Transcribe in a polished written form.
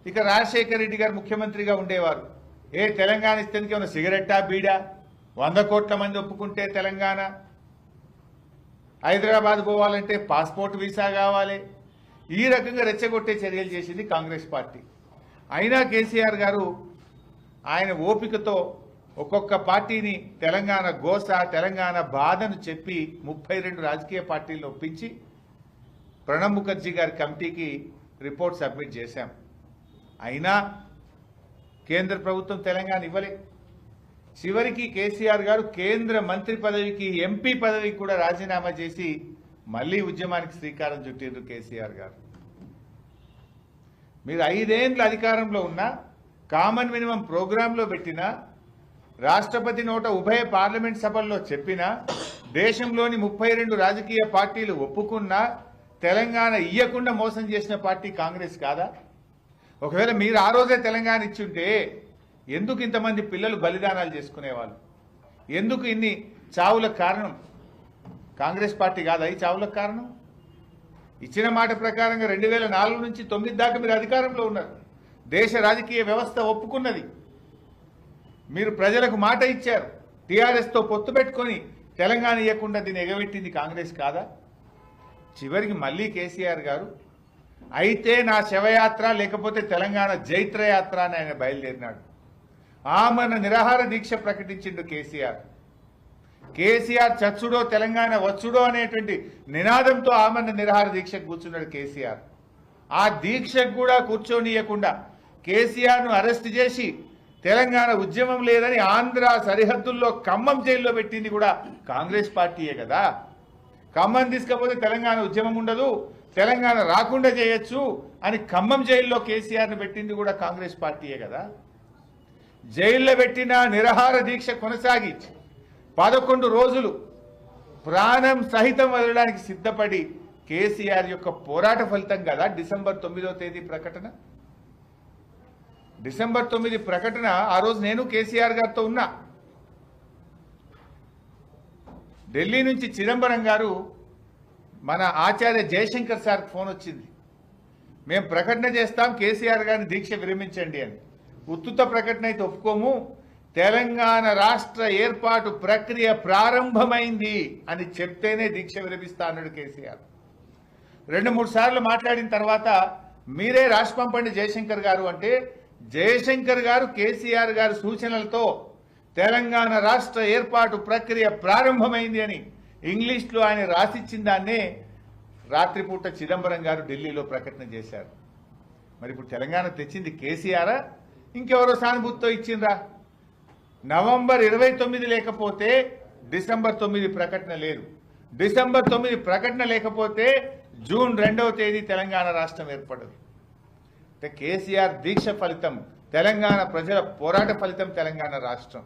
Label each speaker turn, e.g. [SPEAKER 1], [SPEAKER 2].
[SPEAKER 1] ఇక రాజశేఖర రెడ్డి గారు ముఖ్యమంత్రిగా ఉండేవారు. తెలంగాణ ఇస్తానికి ఏమైనా సిగరెట్టా బీడా? 100 కోట్ల మంది ఒప్పుకుంటే తెలంగాణ, హైదరాబాద్ పోవాలంటే పాస్పోర్ట్ వీసా కావాలి. ఈ రకంగా రెచ్చగొట్టే చర్యలు చేసింది కాంగ్రెస్ పార్టీ. అయినా కేసీఆర్ గారు ఆయన ఓపికతో ఒక్కొక్క పార్టీని తెలంగాణ గోస, తెలంగాణ బాధను చెప్పి 32 రాజకీయ పార్టీలను ఒప్పించి ప్రణబ్ ముఖర్జీ గారి కమిటీకి రిపోర్ట్ సబ్మిట్ చేశాం. అయినా కేంద్ర ప్రభుత్వం తెలంగాణ ఇవ్వలే. చివరికి కేసీఆర్ గారు కేంద్ర మంత్రి పదవికి, ఎంపీ పదవికి కూడా రాజీనామా చేసి మళ్లీ ఉద్యమానికి శ్రీకారం చుట్టిండ్రు కేసీఆర్ గారు. మీరు 5 ఏళ్ల అధికారంలో ఉన్నా, కామన్ మినిమం ప్రోగ్రాంలో పెట్టినా, రాష్ట్రపతి నోట ఉభయ పార్లమెంట్ సభల్లో చెప్పినా, దేశంలోని 32 రాజకీయ పార్టీలు ఒప్పుకున్నా తెలంగాణ ఇయ్యకుండా మోసం చేసిన పార్టీ కాంగ్రెస్ కాదా? ఒకవేళ మీరు ఆ రోజే తెలంగాణ ఇచ్చుంటే ఎందుకు ఇంతమంది పిల్లలు బలిదానాలు చేసుకునేవాళ్ళు? ఎందుకు ఇన్ని చావులకు కారణం కాంగ్రెస్ పార్టీ కాదా? ఈ చావులకు కారణం ఇచ్చిన మాట ప్రకారంగా 2004 నుంచి 9 దాకా మీరు అధికారంలో ఉన్నారు. దేశ రాజకీయ వ్యవస్థ ఒప్పుకున్నది. మీరు ప్రజలకు మాట ఇచ్చారు. టీఆర్ఎస్తో పొత్తు పెట్టుకొని తెలంగాణ ఇవ్వకుండా దీన్ని ఎగబెట్టింది కాంగ్రెస్ కాదా? చివరికి మళ్ళీ కేసీఆర్ గారు అయితే నా శవయాత్ర లేకపోతే తెలంగాణ జైత్రయాత్ర అని ఆయన బయలుదేరినాడు. ఆమరణ నిరాహార దీక్ష ప్రకటించిండు కేసీఆర్. చచ్చుడో తెలంగాణ వచ్చుడో అనేటువంటి నినాదంతో ఆమరణ నిరాహార దీక్షకు కూర్చున్నాడు కేసీఆర్. ఆ దీక్షకు కూడా కూర్చోనియకుండా కేసీఆర్ను అరెస్ట్ చేసి తెలంగాణ ఉద్యమం లేదని ఆంధ్ర సరిహద్దుల్లో ఖమ్మం జైల్లో పెట్టింది కూడా కాంగ్రెస్ పార్టీయే కదా. ఖమ్మం తీసుకపోతే తెలంగాణ ఉద్యమం ఉండదు, తెలంగాణ రాకుండా చేయొచ్చు అని ఖమ్మం జైల్లో కేసీఆర్ను పెట్టింది కూడా కాంగ్రెస్ పార్టీయే కదా. జైల్లో పెట్టిన నిరాహార దీక్ష కొనసాగి 11 రోజులు ప్రాణం సహితం వదలడానికి సిద్ధపడి కేసీఆర్ యొక్క పోరాట ఫలితం కదా డిసెంబర్ 9వ తేదీ ప్రకటన. డిసెంబర్ 9 ప్రకటన. ఆ రోజు నేను కేసీఆర్ గారితో ఉన్నా. ఢిల్లీ నుంచి చిదంబరం గారు మన ఆచార్య జయశంకర్ సార్కి ఫోన్ వచ్చింది. మేము ప్రకటన చేస్తాం, కేసీఆర్ గారిని దీక్ష విరమించండి అని. ఉత్తుత ప్రకటన అయితే ఒప్పుకోము, తెలంగాణ రాష్ట్ర ఏర్పాటు ప్రక్రియ ప్రారంభమైంది అని చెప్తేనే దీక్ష విరమిస్తా అన్నాడు కేసీఆర్. 2-3 సార్లు మాట్లాడిన తర్వాత మీరే రాసి పంపండి జయశంకర్ గారు అంటే, జయశంకర్ గారు కేసీఆర్ గారి సూచనలతో తెలంగాణ రాష్ట్ర ఏర్పాటు ప్రక్రియ ప్రారంభమైంది అని ఇంగ్లీష్లో ఆయన రాసిచ్చిన దాన్నే రాత్రిపూట చిదంబరం గారు ఢిల్లీలో ప్రకటన చేశారు. మరి ఇప్పుడు తెలంగాణ తెచ్చింది కేసీఆరా ఇంకెవరో సానుభూతితో ఇచ్చిండ్రా? నవంబర్ 29 లేకపోతే డిసెంబర్ 9 ప్రకటన లేదు. డిసెంబర్ 9 ప్రకటన లేకపోతే జూన్ 2వ తేదీ తెలంగాణ రాష్ట్రం ఏర్పడదు. అంటే కేసీఆర్ దీక్ష ఫలితం, తెలంగాణ ప్రజల పోరాట ఫలితం తెలంగాణ రాష్ట్రం.